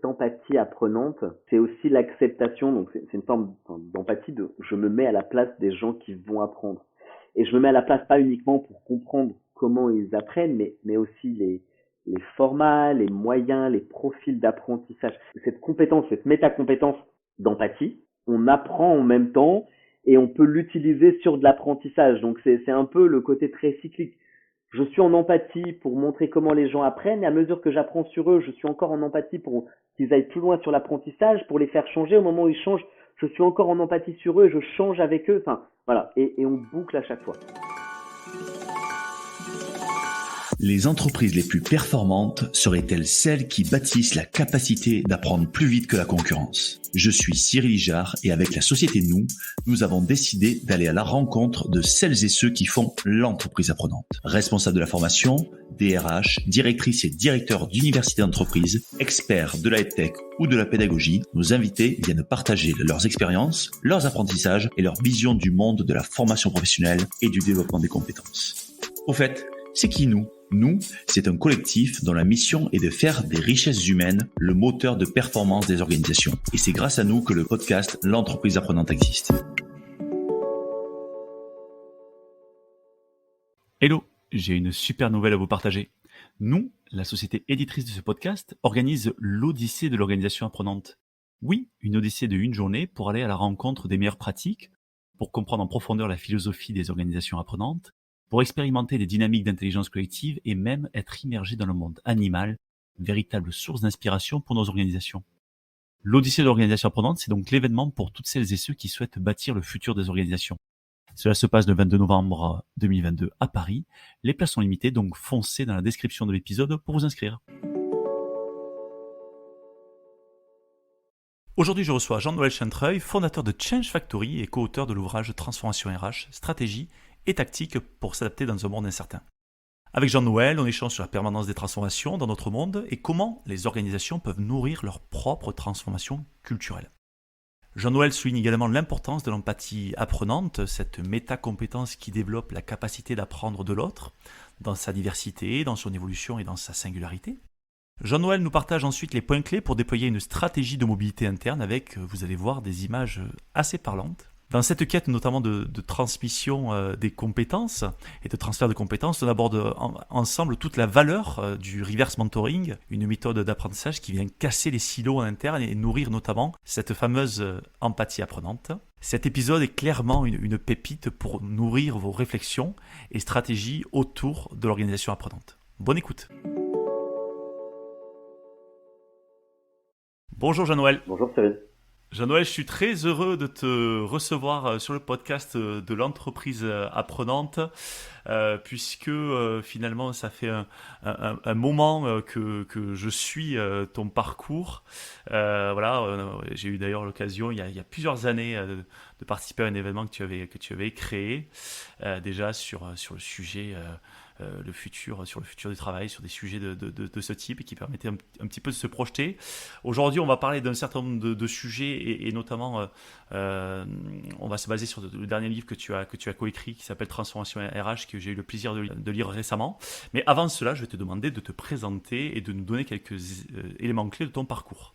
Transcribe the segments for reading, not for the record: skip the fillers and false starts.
d'empathie apprenante, c'est aussi l'acceptation, donc c'est une forme d'empathie de je me mets à la place des gens qui vont apprendre. Et je me mets à la place pas uniquement pour comprendre comment ils apprennent, mais aussi les formats, les moyens, les profils d'apprentissage. Cette compétence, cette métacompétence d'empathie, on apprend en même temps et on peut l'utiliser sur de l'apprentissage. Donc c'est un peu le côté très cyclique. Je suis en empathie pour montrer comment les gens apprennent et à mesure que j'apprends sur eux, je suis encore en empathie pour qu'ils aillent plus loin sur l'apprentissage, pour les faire changer. Au moment où ils changent, je suis encore en empathie sur eux et je change avec eux. Enfin, voilà. Et on boucle à chaque fois. Les entreprises les plus performantes seraient-elles celles qui bâtissent la capacité d'apprendre plus vite que la concurrence? Je suis Cyril Ijard et avec la société nous avons décidé d'aller à la rencontre de celles et ceux qui font l'entreprise apprenante. Responsables de la formation, DRH, directrices et directeurs d'universités d'entreprise, experts de la tech ou de la pédagogie, nos invités viennent partager leurs expériences, leurs apprentissages et leur vision du monde de la formation professionnelle et du développement des compétences. Au fait, c'est qui nous? Nous, c'est un collectif dont la mission est de faire des richesses humaines le moteur de performance des organisations. Et c'est grâce à nous que le podcast L'entreprise apprenante existe. Hello, j'ai une super nouvelle à vous partager. Nous, la société éditrice de ce podcast, organise l'Odyssée de l'organisation apprenante. Oui, une odyssée de une journée pour aller à la rencontre des meilleures pratiques, pour comprendre en profondeur la philosophie des organisations apprenantes, pour expérimenter des dynamiques d'intelligence collective et même être immergé dans le monde animal, véritable source d'inspiration pour nos organisations. L'Odyssée de l'organisation apprenante, c'est donc l'événement pour toutes celles et ceux qui souhaitent bâtir le futur des organisations. Cela se passe le 22 novembre 2022 à Paris. Les places sont limitées, donc foncez dans la description de l'épisode pour vous inscrire. Aujourd'hui, je reçois Jean-Noël Chantreuil, fondateur de Change Factory et co-auteur de l'ouvrage Transformation RH, stratégie et tactique pour s'adapter dans un monde incertain. Avec Jean-Noël, on échange sur la permanence des transformations dans notre monde et comment les organisations peuvent nourrir leur propre transformation culturelle. Jean-Noël souligne également l'importance de l'empathie apprenante, cette métacompétence qui développe la capacité d'apprendre de l'autre, dans sa diversité, dans son évolution et dans sa singularité. Jean-Noël nous partage ensuite les points clés pour déployer une stratégie de mobilité interne avec, vous allez voir, des images assez parlantes. Dans cette quête notamment de transmission des compétences et de transfert de compétences, on aborde ensemble toute la valeur du reverse mentoring, une méthode d'apprentissage qui vient casser les silos en interne et nourrir notamment cette fameuse empathie apprenante. Cet épisode est clairement une pépite pour nourrir vos réflexions et stratégies autour de l'organisation apprenante. Bonne écoute. Bonjour Jean-Noël. Bonjour Cyril. Jean-Noël, je suis très heureux de te recevoir sur le podcast de l'entreprise apprenante, puisque finalement ça fait un moment que je suis ton parcours. J'ai eu d'ailleurs l'occasion il y a plusieurs années de participer à un événement que tu avais créé déjà sur le sujet. Sur le futur du travail, sur des sujets de ce type et qui permettaient un petit peu de se projeter. Aujourd'hui, on va parler d'un certain nombre de sujets et notamment, on va se baser sur le dernier livre que tu as coécrit qui s'appelle Transformation RH, que j'ai eu le plaisir de lire récemment. Mais avant cela, je vais te demander de te présenter et de nous donner quelques éléments clés de ton parcours.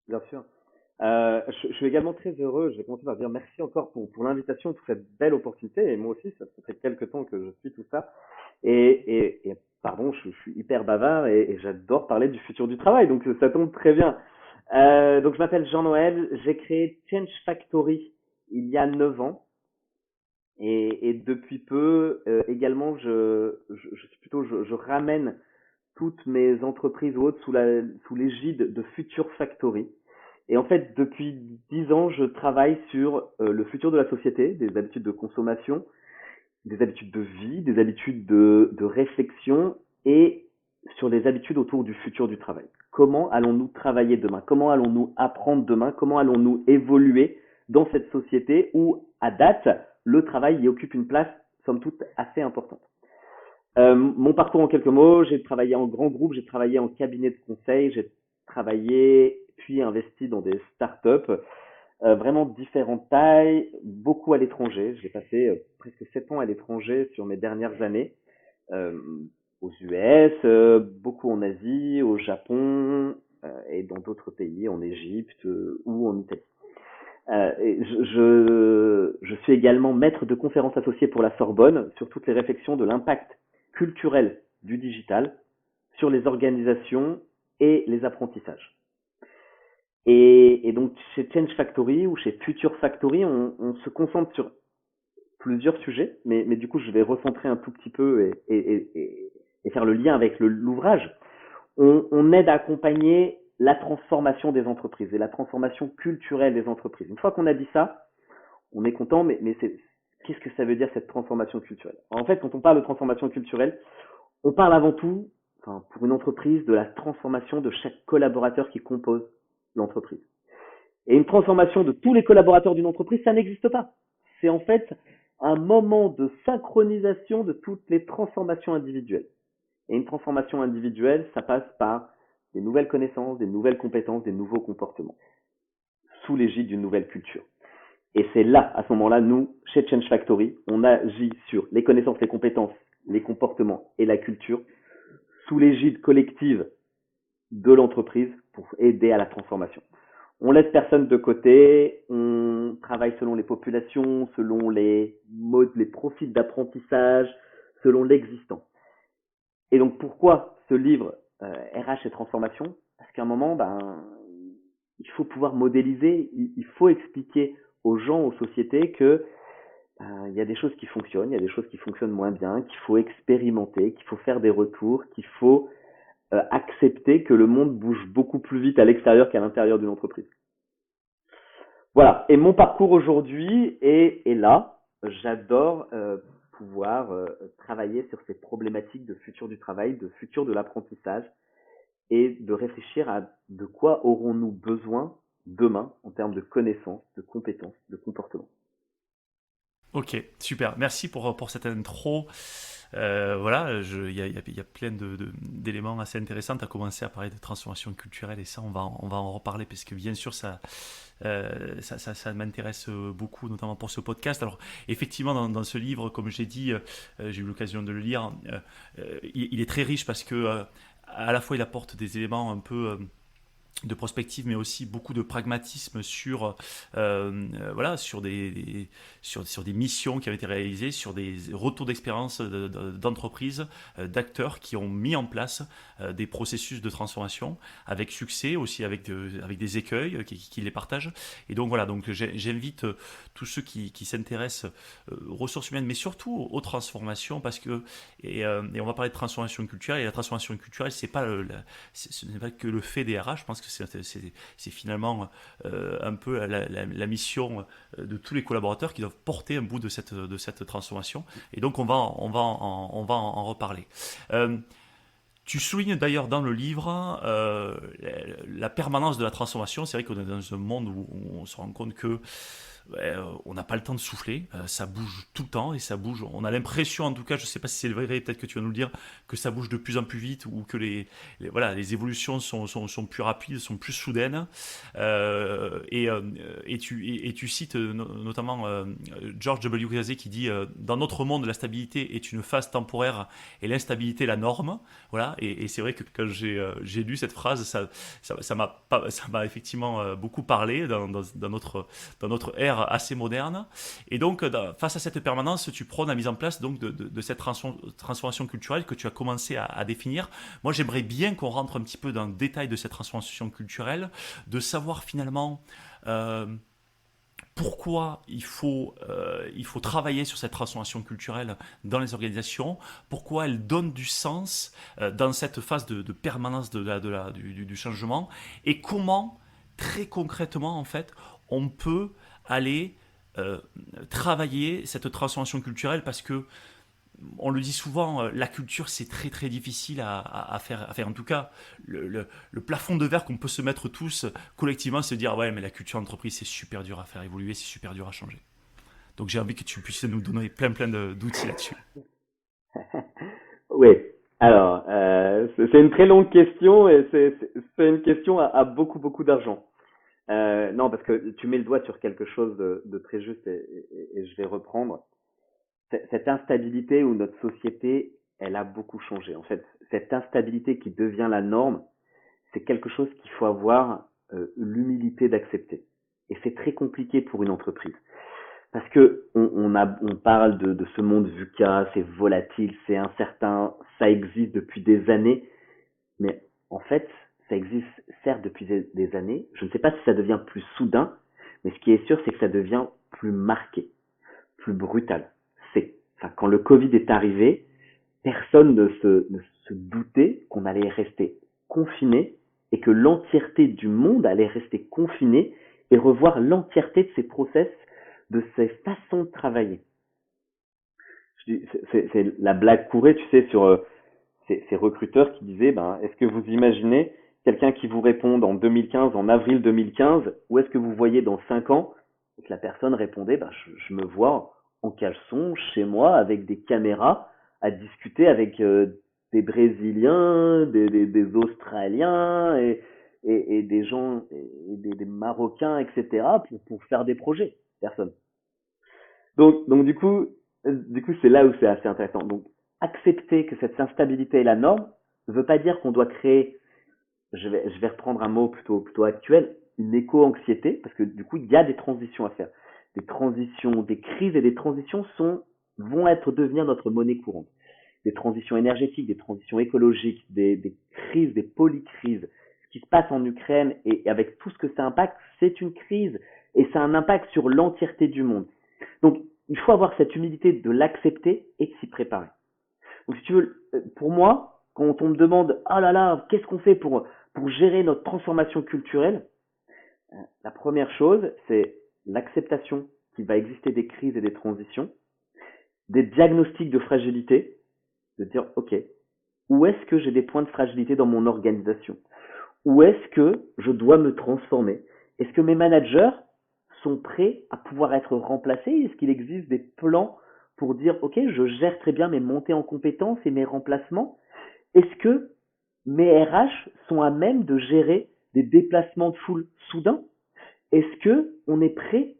Bien sûr. Je suis également très heureux. Je vais commencer par dire merci encore pour l'invitation, pour cette belle opportunité. Et moi aussi, ça fait quelques temps que je suis tout ça. Et pardon, je suis hyper bavard et j'adore parler du futur du travail. Donc ça tombe très bien. Donc je m'appelle Jean-Noël. J'ai créé Change Factory il y a 9 ans. Et depuis peu, également, je ramène toutes mes entreprises ou autres sous l'égide de Future Factory. Et en fait, depuis 10 ans, je travaille sur le futur de la société, des habitudes de consommation, des habitudes de vie, des habitudes de réflexion et sur les habitudes autour du futur du travail. Comment allons-nous travailler demain? Comment allons-nous apprendre demain? Comment allons-nous évoluer dans cette société où, à date, le travail y occupe une place, somme toute, assez importante? Mon parcours en quelques mots, j'ai travaillé en grand groupe, j'ai travaillé en cabinet de conseil, j'ai travaillé puis investi dans des startups, vraiment différentes tailles, beaucoup à l'étranger. J'ai passé presque 7 ans à l'étranger sur mes dernières années, euh, aux US, beaucoup en Asie, au Japon, et dans d'autres pays, en Égypte ou en Italie. Et je suis également maître de conférences associé pour la Sorbonne sur toutes les réflexions de l'impact culturel du digital sur les organisations et les apprentissages. Et donc chez Change Factory ou chez Future Factory, on se concentre sur plusieurs sujets, mais du coup je vais recentrer un tout petit peu et faire le lien avec l'ouvrage. On aide à accompagner la transformation des entreprises et la transformation culturelle des entreprises. Une fois qu'on a dit ça, on est content, mais qu'est-ce que ça veut dire cette transformation culturelle? En fait, quand on parle de transformation culturelle, on parle avant tout, enfin, pour une entreprise, de la transformation de chaque collaborateur qui compose l'entreprise. Et une transformation de tous les collaborateurs d'une entreprise, ça n'existe pas. C'est en fait un moment de synchronisation de toutes les transformations individuelles. Et une transformation individuelle, ça passe par des nouvelles connaissances, des nouvelles compétences, des nouveaux comportements, sous l'égide d'une nouvelle culture. Et c'est là, à ce moment-là, nous, chez Change Factory, on agit sur les connaissances, les compétences, les comportements et la culture, sous l'égide collective de l'entreprise pour aider à la transformation. On laisse personne de côté, on travaille selon les populations, selon les modes, les profils d'apprentissage, selon l'existant. Et donc pourquoi ce livre RH et transformation? Parce qu'à un moment, il faut pouvoir modéliser, il faut expliquer aux gens, aux sociétés que il y a des choses qui fonctionnent, il y a des choses qui fonctionnent moins bien, qu'il faut expérimenter, qu'il faut faire des retours, qu'il faut accepter que le monde bouge beaucoup plus vite à l'extérieur qu'à l'intérieur d'une entreprise. Voilà. Et mon parcours aujourd'hui est là. J'adore pouvoir travailler sur ces problématiques de futur du travail, de futur de l'apprentissage et de réfléchir à de quoi aurons-nous besoin demain en termes de connaissances, de compétences, de comportements. Ok, super. Merci pour cette intro. Voilà, il y a plein d'éléments assez intéressants. Tu as commencé à parler de transformation culturelle et ça, on va en reparler parce que bien sûr, ça m'intéresse beaucoup, notamment pour ce podcast. Alors, effectivement, dans ce livre, comme j'ai dit, j'ai eu l'occasion de le lire, il est très riche parce que à la fois, il apporte des éléments un peu de prospective, mais aussi beaucoup de pragmatisme sur sur des missions qui avaient été réalisées, sur des retours d'expérience d'entreprises, d'acteurs qui ont mis en place des processus de transformation avec succès, aussi avec des écueils qui les partagent. Et donc voilà, donc j'invite tous ceux qui s'intéressent aux ressources humaines, mais surtout aux transformations, parce que et on va parler de transformation culturelle, et la transformation culturelle, ce n'est pas que le fait des RH. Je pense que c'est finalement un peu la mission de tous les collaborateurs qui doivent porter un bout de cette transformation. Et donc on va en reparler. Tu soulignes d'ailleurs dans le livre la permanence de la transformation. C'est vrai qu'on est dans un monde où on se rend compte que on n'a pas le temps de souffler, ça bouge tout le temps et ça bouge. On a l'impression, en tout cas, je ne sais pas si c'est vrai, peut-être que tu vas nous le dire, que ça bouge de plus en plus vite ou que les évolutions sont plus rapides, sont plus soudaines. Et tu cites notamment George W. Casey qui dit dans notre monde, la stabilité est une phase temporaire et l'instabilité la norme. Voilà. Et c'est vrai que quand j'ai lu cette phrase, ça m'a effectivement beaucoup parlé dans notre ère assez moderne. Et donc, face à cette permanence, tu prônes la mise en place donc, de cette transformation culturelle que tu as commencé à définir. Moi, j'aimerais bien qu'on rentre un petit peu dans le détail de cette transformation culturelle, de savoir finalement pourquoi il faut travailler sur cette transformation culturelle dans les organisations, pourquoi elle donne du sens dans cette phase de permanence du changement, et comment, très concrètement, en fait, on peut aller travailler cette transformation culturelle, parce que on le dit souvent, la culture c'est très très difficile à faire. En tout cas, le plafond de verre qu'on peut se mettre tous collectivement, se dire ouais, mais la culture d'entreprise c'est super dur à faire évoluer, c'est super dur à changer. Donc j'ai envie que tu puisses nous donner plein d'outils là-dessus. Oui. Alors, c'est une très longue question et c'est une question à beaucoup d'argent. Non, parce que tu mets le doigt sur quelque chose de très juste et je vais reprendre. Cette instabilité où notre société, elle a beaucoup changé. En fait, cette instabilité qui devient la norme, c'est quelque chose qu'il faut avoir l'humilité d'accepter. Et c'est très compliqué pour une entreprise. Parce que on parle de ce monde VUCA, c'est volatile, c'est incertain, ça existe depuis des années, mais en fait, ça existe certes depuis des années. Je ne sais pas si ça devient plus soudain, mais ce qui est sûr, c'est que ça devient plus marqué, plus brutal. Quand le Covid est arrivé, personne ne se doutait qu'on allait rester confiné et que l'entièreté du monde allait rester confiné et revoir l'entièreté de ses process, de ses façons de travailler. C'est la blague courait, tu sais, sur ces recruteurs qui disaient, est-ce que vous imaginez quelqu'un qui vous réponde en 2015, en avril 2015, ou est-ce que vous voyez dans 5 ans? Et que la personne répondait, je me vois en caleçon, chez moi, avec des caméras, à discuter avec des Brésiliens, des Australiens et des gens, et des Marocains, etc., pour faire des projets. Personne. Donc du coup, c'est là où c'est assez intéressant. Donc, accepter que cette instabilité est la norme ne veut pas dire qu'on doit créer, je vais reprendre un mot plutôt actuel, une éco-anxiété, parce que du coup, il y a des transitions à faire. Des transitions, des crises et des transitions vont devenir notre monnaie courante. Des transitions énergétiques, des transitions écologiques, des crises, des polycrises. Ce qui se passe en Ukraine et avec tout ce que ça impacte, c'est une crise et ça a un impact sur l'entièreté du monde. Donc, il faut avoir cette humilité de l'accepter et de s'y préparer. Donc, si tu veux, pour moi, quand on me demande, ah là là, qu'est-ce qu'on fait pour gérer notre transformation culturelle, la première chose, c'est l'acceptation qu'il va exister des crises et des transitions, des diagnostics de fragilité, de dire, ok, où est-ce que j'ai des points de fragilité dans mon organisation? Où est-ce que je dois me transformer? Est-ce que mes managers sont prêts à pouvoir être remplacés? Est-ce qu'il existe des plans pour dire, ok, je gère très bien mes montées en compétences et mes remplacements? Est-ce que mes RH sont à même de gérer des déplacements de foule soudains? Est-ce que on est prêt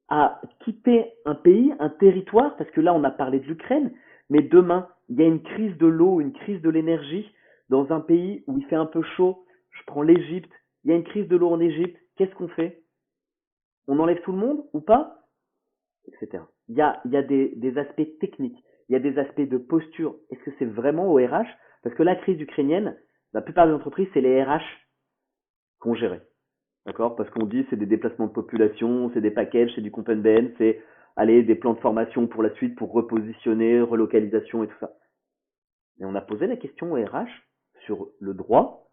à quitter un pays, un territoire? Parce que là, on a parlé de l'Ukraine, mais demain, il y a une crise de l'eau, une crise de l'énergie dans un pays où il fait un peu chaud. Je prends l'Égypte. Il y a une crise de l'eau en Égypte. Qu'est-ce qu'on fait? On enlève tout le monde ou pas? Etc. Il y a des aspects techniques. Il y a des aspects de posture. Est-ce que c'est vraiment au RH? Parce que la crise ukrainienne, la plupart des entreprises, c'est les RH qu'on gérait. D'accord? Parce qu'on dit c'est des déplacements de population, c'est des packages, c'est du comp and ben, c'est des plans de formation pour la suite, pour repositionner, relocalisation et tout ça. Et on a posé la question au RH sur le droit,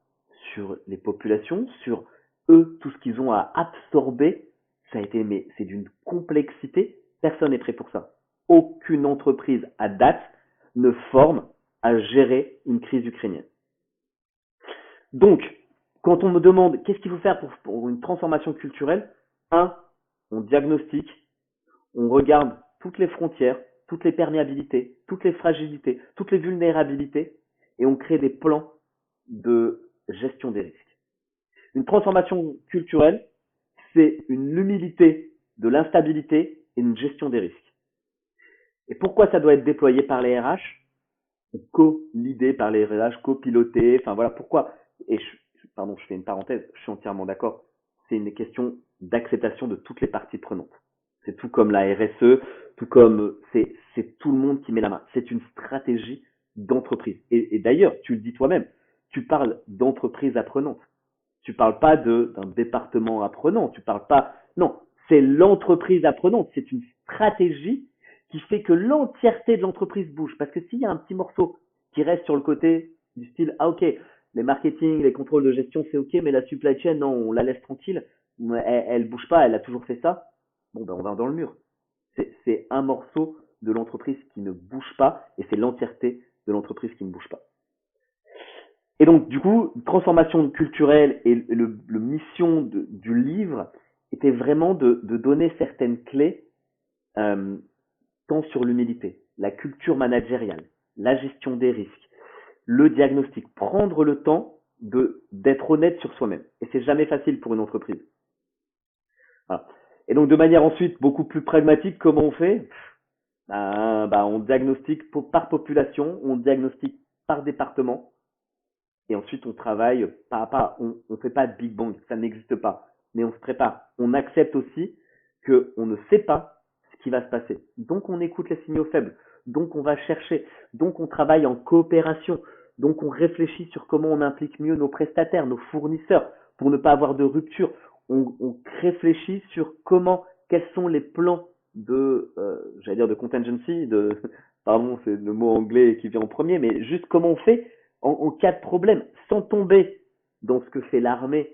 sur les populations, sur eux, tout ce qu'ils ont à absorber. Mais c'est d'une complexité. Personne n'est prêt pour ça. Aucune entreprise à date ne forme à gérer une crise ukrainienne. Donc, quand on me demande qu'est-ce qu'il faut faire pour une transformation culturelle, on diagnostique, on regarde toutes les frontières, toutes les perméabilités, toutes les fragilités, toutes les vulnérabilités, et on crée des plans de gestion des risques. Une transformation culturelle, c'est une humilité de l'instabilité et une gestion des risques. Et pourquoi ça doit être déployé par les RH? Ou co-lidé par les RH, copiloté, enfin voilà pourquoi. Et je fais une parenthèse, je suis entièrement d'accord. C'est une question d'acceptation de toutes les parties prenantes. C'est tout comme la RSE, tout comme c'est tout le monde qui met la main. C'est une stratégie d'entreprise. Et d'ailleurs, tu le dis toi-même, tu parles d'entreprise apprenante. Tu parles pas d'un département apprenant. Tu parles pas. Non, c'est l'entreprise apprenante. C'est une stratégie qui fait que l'entièreté de l'entreprise bouge. Parce que s'il y a un petit morceau qui reste sur le côté du style, ah ok, les marketing, les contrôles de gestion, c'est ok, mais la supply chain, non, on la laisse tranquille. Elle bouge pas, elle a toujours fait ça. Bon, on va dans le mur. C'est un morceau de l'entreprise qui ne bouge pas et c'est l'entièreté de l'entreprise qui ne bouge pas. Et donc, du coup, transformation culturelle et le mission du livre était vraiment de donner certaines clés, tant sur l'humilité, la culture managériale, la gestion des risques, le diagnostic, prendre le temps d'être honnête sur soi-même. Et c'est jamais facile pour une entreprise. Voilà. Et donc, de manière ensuite beaucoup plus pragmatique, comment on fait? On diagnostique par population, on diagnostique par département. et ensuite on travaille pas à pas. On fait pas de Big Bang, ça n'existe pas. Mais on se prépare. On accepte aussi qu'on ne sait pas ce qui va se passer. Donc on écoute les signaux faibles. Donc on va chercher. Donc on travaille en coopération. Donc on réfléchit sur comment on implique mieux nos prestataires, nos fournisseurs, pour ne pas avoir de rupture. On réfléchit sur quels sont les plans j'allais dire de contingency, pardon, c'est le mot anglais qui vient en premier, mais juste comment on fait en cas de problème, sans tomber dans ce que fait l'armée.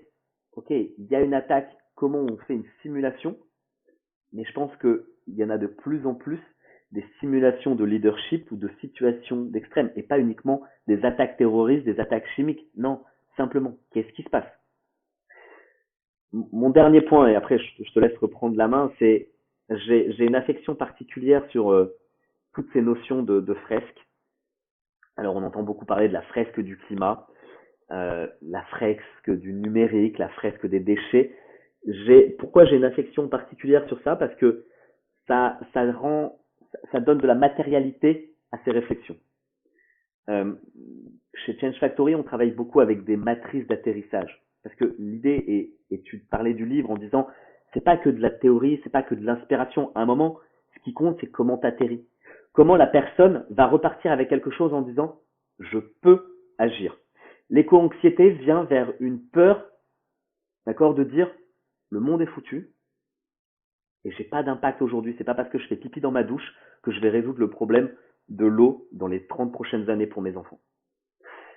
Ok, il y a une attaque, comment on fait une simulation, mais je pense qu'il y en a de plus en plus des simulations de leadership ou de situations d'extrême, et pas uniquement des attaques terroristes, des attaques chimiques. Non, simplement, qu'est-ce qui se passe? Mon dernier point, et après je te laisse reprendre la main, c'est j'ai une affection particulière sur toutes ces notions de fresques. Alors on entend beaucoup parler de la fresque du climat, la fresque du numérique, la fresque des déchets. Pourquoi j'ai une affection particulière sur ça? Parce que ça donne de la matérialité à ces réflexions. Chez Change Factory, on travaille beaucoup avec des matrices d'atterrissage. Parce que l'idée et tu parlais du livre en disant, c'est pas que de la théorie, c'est pas que de l'inspiration. À un moment, ce qui compte, c'est comment t'atterris. Comment la personne va repartir avec quelque chose en disant, je peux agir. L'éco-anxiété vient vers une peur, d'accord, de dire, le monde est foutu, et j'ai pas d'impact aujourd'hui. C'est pas parce que je fais pipi dans ma douche que je vais résoudre le problème de l'eau dans les 30 prochaines années pour mes enfants.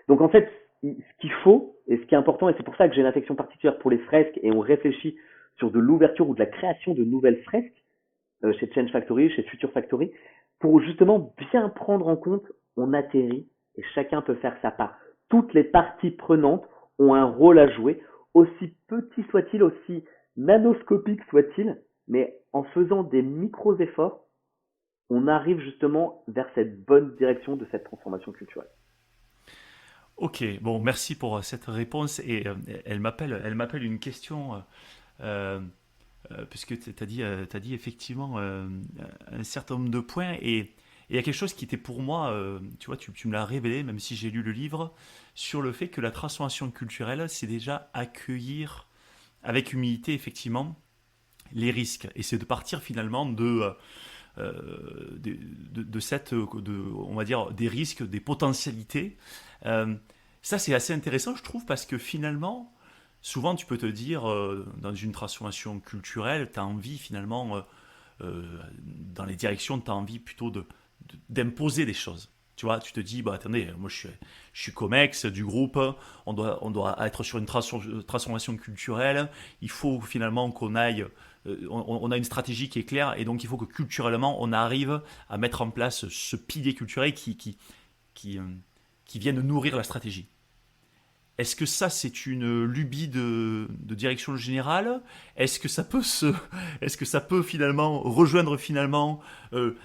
Donc en fait, ce qu'il faut, et ce qui est important, et c'est pour ça que j'ai une affection particulière pour les fresques, et on réfléchit sur de l'ouverture ou de la création de nouvelles fresques, chez Change Factory, chez Future Factory, pour justement bien prendre en compte, on atterrit, et chacun peut faire sa part. Toutes les parties prenantes ont un rôle à jouer, aussi petit soit-il, aussi nanoscopique soit-il, mais en faisant des micros efforts, on arrive justement vers cette bonne direction de cette transformation culturelle. Ok, bon, merci pour cette réponse. Et elle m'appelle une question, euh, puisque tu as dit effectivement un certain nombre de points. Et il y a quelque chose qui était pour moi, tu vois, tu me l'as révélé, même si j'ai lu le livre, sur le fait que la transformation culturelle, c'est déjà accueillir avec humilité, effectivement, les risques. Et c'est de partir finalement on va dire, des risques, des potentialités. Euh, Ça, c'est assez intéressant, je trouve, parce que finalement, souvent, tu peux te dire, dans une transformation culturelle, tu as envie, finalement, dans les directions, tu as envie plutôt d'imposer des choses. Tu vois, tu te dis, bah attendez, moi je suis Comex du groupe, on doit être sur une transformation culturelle, il faut finalement qu'on aille, on a une stratégie qui est claire, et donc il faut que culturellement on arrive à mettre en place ce pilier culturel qui, euh, qui vienne nourrir la stratégie. Est-ce que ça, c'est une lubie de direction générale? Est-ce que ça peut est-ce que ça peut finalement rejoindre finalement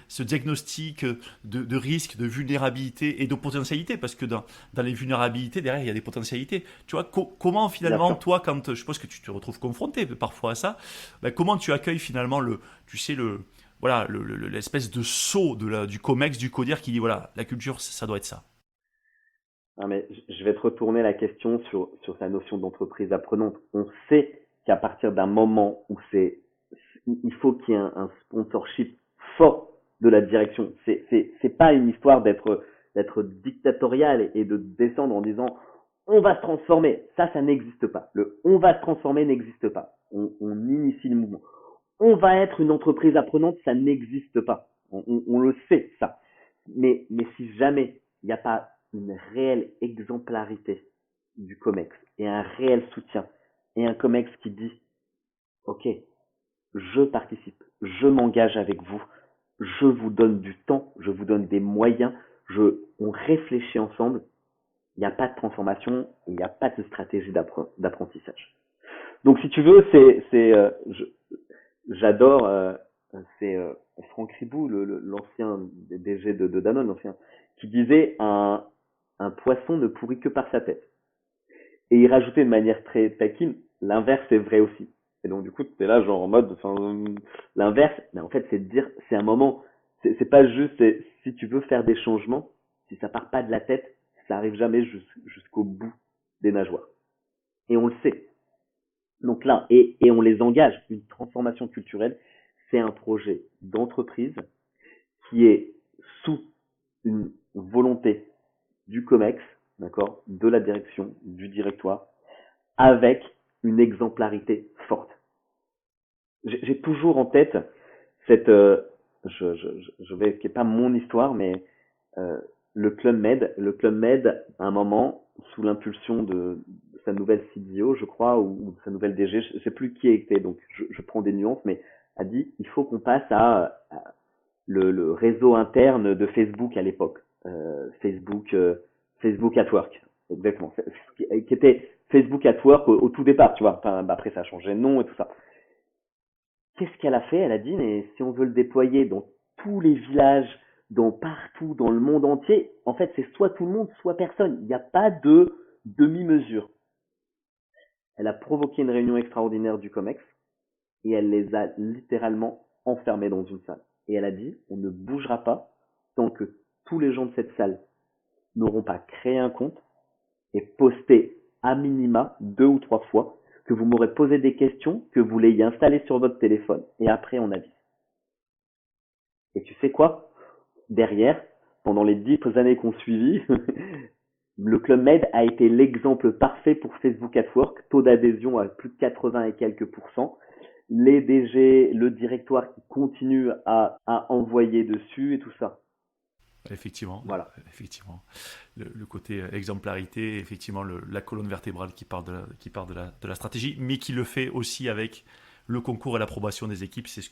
ce diagnostic de risque, de vulnérabilité et de potentialité? Parce que dans les vulnérabilités, derrière, il y a des potentialités. Tu vois, comment finalement, toi, quand je pense que tu te retrouves confronté parfois à ça, ben, comment tu accueilles finalement tu sais, voilà, l'espèce de saut du COMEX, du CODIR qui dit, voilà, la culture, ça doit être ça. Non, mais je vais te retourner la question sur sa notion d'entreprise apprenante. On sait qu'à partir d'un moment où il faut qu'il y ait un sponsorship fort de la direction. C'est pas une histoire d'être dictatorial et de descendre en disant on va se transformer. Ça n'existe pas. Le on va se transformer n'existe pas. On initie le mouvement. On va être une entreprise apprenante, ça n'existe pas. On le sait, ça. Mais si jamais il n'y a pas une réelle exemplarité du COMEX et un réel soutien et un COMEX qui dit ok, je participe, je m'engage avec vous, je vous donne du temps, je vous donne des moyens, on réfléchit ensemble, il n'y a pas de transformation, il n'y a pas de stratégie d'apprentissage. Donc si tu veux, j'adore, c'est Franck Ribou, l'ancien DG de Danone, l'ancien, qui disait un poisson ne pourrit que par sa tête. Et il rajoutait de manière très taquine, l'inverse est vrai aussi. Et donc du coup, t'es là genre en mode, l'inverse, mais en fait c'est de dire, c'est un moment, c'est pas juste, si tu veux faire des changements, si ça part pas de la tête, ça arrive jamais jusqu'au bout des nageoires. Et on le sait. Donc là, et on les engage. Une transformation culturelle, c'est un projet d'entreprise qui est sous une volonté du COMEX, d'accord, de la direction, du directoire, avec une exemplarité forte. J'ai toujours en tête cette, je vais, qui est pas mon histoire, mais euh, le Club Med, à un moment, sous l'impulsion de sa nouvelle CDO, je crois, ou de sa nouvelle DG, je sais plus qui était, donc je prends des nuances, mais a dit il faut qu'on passe à le réseau interne de Facebook à l'époque, Facebook at Work, exactement, qui était Facebook at Work au tout départ, tu vois. Enfin, bah, après ça a changé de nom et tout ça. Qu'est-ce qu'elle a fait? Elle a dit mais si on veut le déployer dans tous les villages, dans partout, dans le monde entier, en fait c'est soit tout le monde, soit personne. Il n'y a pas de demi-mesure. Elle a provoqué une réunion extraordinaire du COMEX et elle les a littéralement enfermés dans une salle. Et elle a dit, on ne bougera pas tant que tous les gens de cette salle n'auront pas créé un compte et posté à minima 2 ou 3 fois que vous m'aurez posé des questions, que vous l'ayez installé sur votre téléphone. Et après, on avise. Et tu sais quoi? Derrière, pendant les 10 années qu'on suivit, le Club Med a été l'exemple parfait pour Facebook at Work. Taux d'adhésion à plus de 80 et quelques %. Les DG, le directoire qui continue à envoyer dessus et tout ça. Effectivement, Voilà. effectivement. Le côté exemplarité, effectivement, la colonne vertébrale qui part de la stratégie, mais qui le fait aussi avec le concours et l'approbation des équipes, c'est ce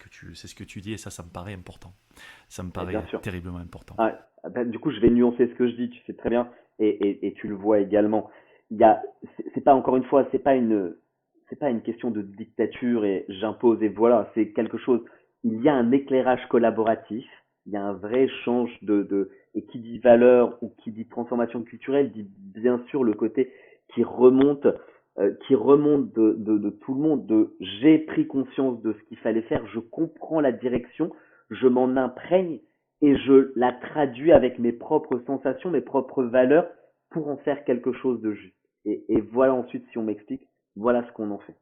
que tu dis, et ça me paraît important. Ça me paraît terriblement important. Ah, bah, du coup, je vais nuancer ce que je dis, tu sais très bien, et tu le vois également. C'est pas, encore une fois, c'est pas une question de dictature et j'impose et voilà, c'est quelque chose. Il y a un éclairage collaboratif, il y a un vrai échange et qui dit valeur ou qui dit transformation culturelle dit bien sûr le côté qui remonte de tout le monde, j'ai pris conscience de ce qu'il fallait faire, je comprends la direction, je m'en imprègne et je la traduis avec mes propres sensations, mes propres valeurs pour en faire quelque chose de juste. Et voilà ensuite, si on m'explique, voilà ce qu'on en fait.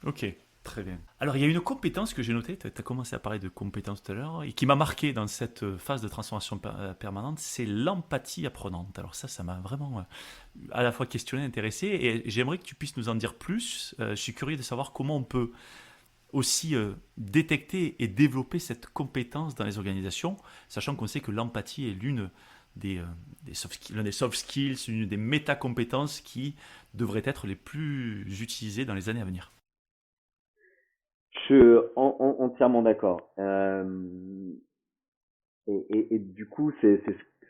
Ok, très bien. Alors, il y a une compétence que j'ai notée, tu as commencé à parler de compétence tout à l'heure, et qui m'a marqué dans cette phase de transformation permanente, c'est l'empathie apprenante. Alors ça m'a vraiment à la fois questionné, intéressé, et j'aimerais que tu puisses nous en dire plus. Je suis curieux de savoir comment on peut aussi détecter et développer cette compétence dans les organisations, sachant qu'on sait que l'empathie est l'un des soft skills, une des méta-compétences qui devraient être les plus utilisées dans les années à venir. Je suis entièrement d'accord. Et du coup, c'est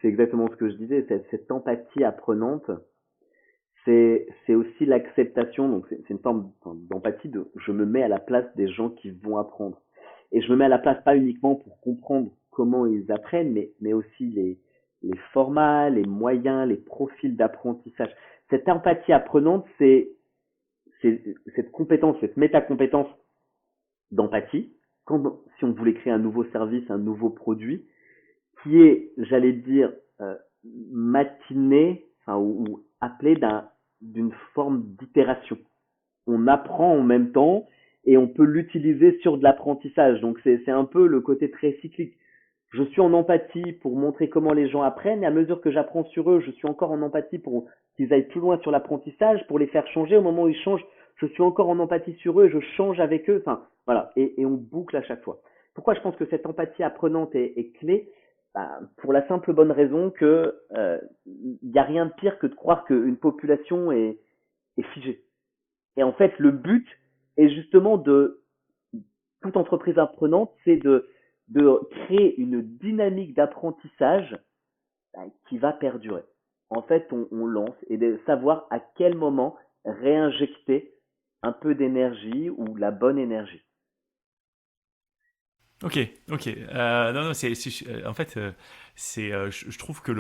exactement ce que je disais, cette empathie apprenante, c'est aussi l'acceptation, donc c'est une forme d'empathie de je me mets à la place des gens qui vont apprendre. Et je me mets à la place pas uniquement pour comprendre comment ils apprennent, mais aussi les formats, les moyens, les profils d'apprentissage. Cette empathie apprenante, c'est cette compétence, cette métacompétence d'empathie, si on voulait créer un nouveau service, un nouveau produit, qui est, j'allais dire, matiné, enfin, ou appelé d'une forme d'itération. On apprend en même temps et on peut l'utiliser sur de l'apprentissage. Donc c'est un peu le côté très cyclique. Je suis en empathie pour montrer comment les gens apprennent et à mesure que j'apprends sur eux, je suis encore en empathie pour qu'ils aillent plus loin sur l'apprentissage, pour les faire changer. Au moment où ils changent, je suis encore en empathie sur eux et je change avec eux. Enfin, voilà. Et on boucle à chaque fois. Pourquoi je pense que cette empathie apprenante est clé? Bah, pour la simple bonne raison que y a rien de pire que de croire qu'une population est figée. Et en fait, le but est justement de toute entreprise apprenante, c'est de créer une dynamique d'apprentissage qui va perdurer. En fait, on lance et de savoir à quel moment réinjecter un peu d'énergie ou la bonne énergie. Ok. Non, en fait, je trouve que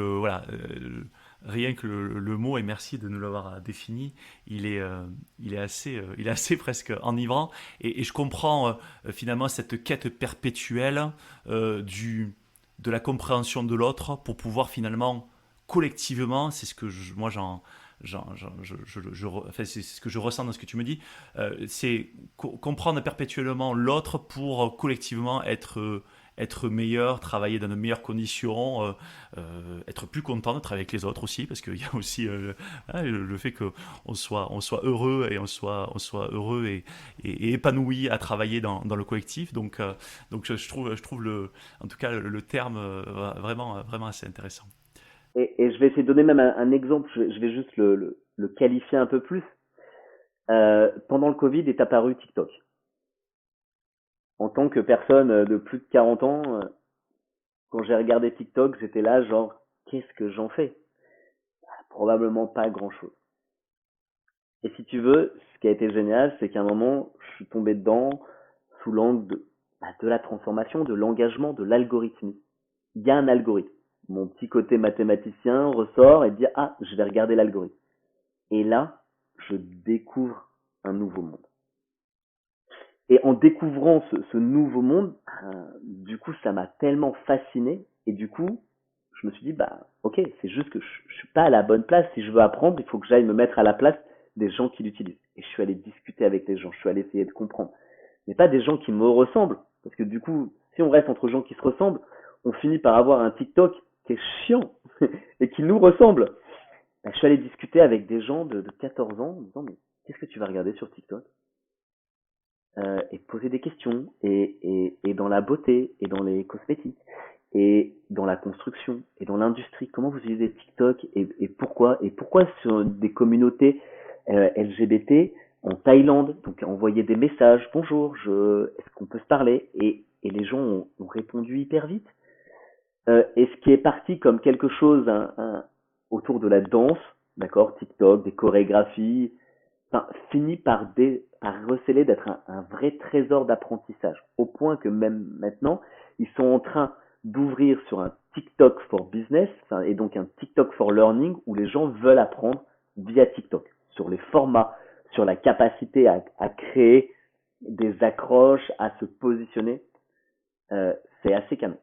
rien que le mot, et merci de nous l'avoir défini, il est assez presque enivrant, et je comprends finalement cette quête perpétuelle de la compréhension de l'autre pour pouvoir finalement collectivement, c'est ce que moi enfin, c'est ce que je ressens dans ce que tu me dis, c'est comprendre perpétuellement l'autre pour collectivement être meilleur, travailler dans de meilleures conditions, être plus content de travailler avec les autres aussi, parce qu'il y a aussi le fait qu'on soit heureux et on soit heureux et épanoui à travailler dans le collectif. Donc je trouve en tout cas le terme vraiment assez intéressant. Et je vais essayer de donner même un exemple, je vais juste le qualifier un peu plus. Pendant le Covid est apparu TikTok. En tant que personne de plus de 40 ans, quand j'ai regardé TikTok, j'étais là genre, qu'est-ce que j'en fais? Probablement pas grand-chose. Et si tu veux, ce qui a été génial, c'est qu'à un moment, je suis tombé dedans sous l'angle de la transformation, de l'engagement, de l'algorithmie. Il y a un algorithme. Mon petit côté mathématicien ressort et dit, ah, je vais regarder l'algorithme. Et là, je découvre un nouveau monde. Et en découvrant ce nouveau monde, du coup, ça m'a tellement fasciné. Et du coup, je me suis dit, bah, ok, c'est juste que je suis pas à la bonne place. Si je veux apprendre, il faut que j'aille me mettre à la place des gens qui l'utilisent. Et je suis allé discuter avec les gens, je suis allé essayer de comprendre. Mais pas des gens qui me ressemblent. Parce que du coup, si on reste entre gens qui se ressemblent, on finit par avoir un TikTok qui est chiant et qui nous ressemble. Bah, je suis allé discuter avec des gens de 14 ans en me disant, mais qu'est-ce que tu vas regarder sur TikTok? Et poser des questions, et dans la beauté, et dans les cosmétiques, et dans la construction, et dans l'industrie. Comment vous utilisez TikTok, et pourquoi sur des communautés LGBT en Thaïlande, donc envoyer des messages, bonjour, est-ce qu'on peut se parler, et les gens ont répondu hyper vite. Et ce qui est parti comme quelque chose autour de la danse, d'accord, TikTok, des chorégraphies, enfin, finit par receler d'être un vrai trésor d'apprentissage, au point que même maintenant, ils sont en train d'ouvrir sur un TikTok for business, enfin, et donc un TikTok for learning, où les gens veulent apprendre via TikTok, sur les formats, sur la capacité à créer des accroches, à se positionner. C'est assez canon.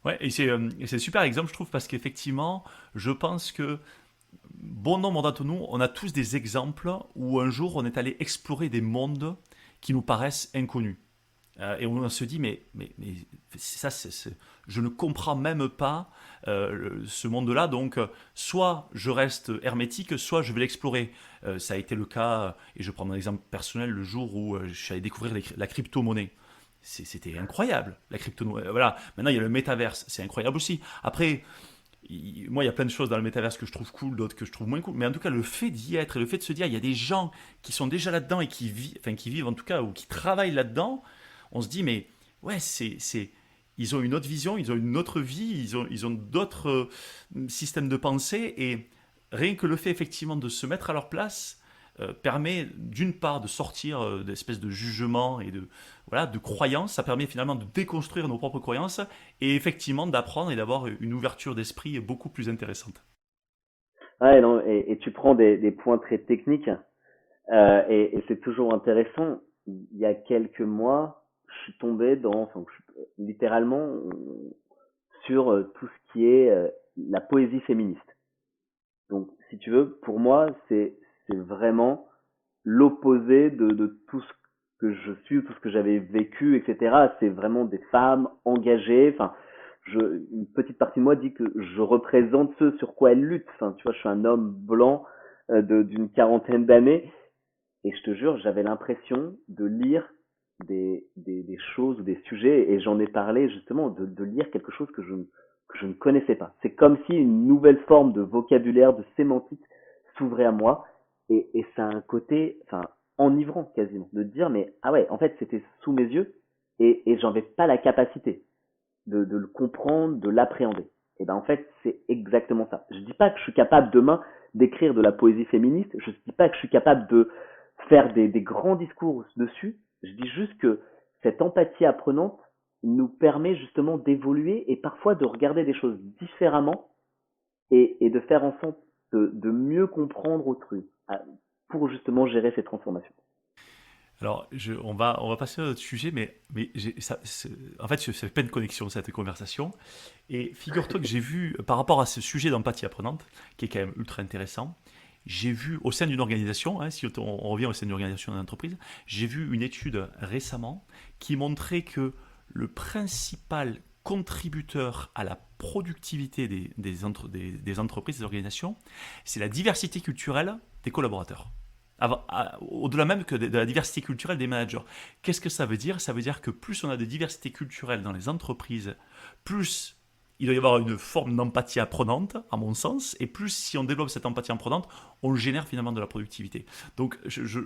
Ouais, et c'est un super exemple, je trouve, parce qu'effectivement, je pense que bon nombre d'entre nous, on a tous des exemples où un jour on est allé explorer des mondes qui nous paraissent inconnus. Et on se dit, mais ça, je ne comprends même pas ce monde-là. Donc, soit je reste hermétique, soit je vais l'explorer. Ça a été le cas, et je prends mon exemple personnel, le jour où je suis allé découvrir la crypto-monnaie. C'était incroyable, la crypto-monnaie. Voilà, maintenant il y a le métaverse, c'est incroyable aussi. Après, moi, il y a plein de choses dans le métaverse que je trouve cool, d'autres que je trouve moins cool. Mais en tout cas, le fait d'y être et le fait de se dire, il y a des gens qui sont déjà là-dedans et qui vivent en tout cas, ou qui travaillent là-dedans, on se dit, mais ouais, ils ont une autre vision, ils ont une autre vie, ils ont d'autres systèmes de pensée. Et rien que le fait effectivement de se mettre à leur place permet d'une part de sortir d'espèces de jugements et de croyances. Ça permet finalement de déconstruire nos propres croyances et effectivement d'apprendre et d'avoir une ouverture d'esprit beaucoup plus intéressante. Ouais, non, et tu prends des points très techniques, et c'est toujours intéressant. Il y a quelques mois, je suis tombé littéralement sur tout ce qui est la poésie féministe. Donc, si tu veux, pour moi, c'est vraiment l'opposé de tout ce que je suis, tout ce que j'avais vécu, etc. C'est vraiment des femmes engagées. Enfin, une petite partie de moi dit que je représente ce sur quoi elles luttent. Enfin, tu vois, je suis un homme blanc d'une quarantaine d'années, et je te jure, j'avais l'impression de lire des choses ou des sujets, et j'en ai parlé justement, de lire quelque chose que je ne connaissais pas. C'est comme si une nouvelle forme de vocabulaire, de sémantique s'ouvrait à moi, et ça a un côté, enfin, enivrant quasiment, de dire, mais ah ouais, en fait, c'était sous mes yeux, et j'en avais pas la capacité de le comprendre, de l'appréhender. Et ben en fait, c'est exactement ça. Je dis pas que je suis capable demain d'écrire de la poésie féministe, je dis pas que je suis capable de faire des grands discours dessus, je dis juste que cette empathie apprenante nous permet justement d'évoluer et parfois de regarder des choses différemment, et de faire en sorte de mieux comprendre autrui pour justement gérer ces transformations. Alors, on va passer à un autre sujet, mais en fait, je fais plein de connexions cette conversation. Et figure-toi que j'ai vu, par rapport à ce sujet d'empathie apprenante, qui est quand même ultra intéressant, j'ai vu au sein d'une organisation, hein, si on revient au sein d'une organisation d'une entreprise, j'ai vu une étude récemment qui montrait que le principal contributeur à la productivité des entreprises, des organisations, c'est la diversité culturelle des collaborateurs. Au-delà même que de la diversité culturelle des managers. Qu'est-ce que ça veut dire? Ça veut dire que plus on a de diversité culturelle dans les entreprises, plus il doit y avoir une forme d'empathie apprenante, à mon sens, et plus si on développe cette empathie apprenante, on génère finalement de la productivité. Donc,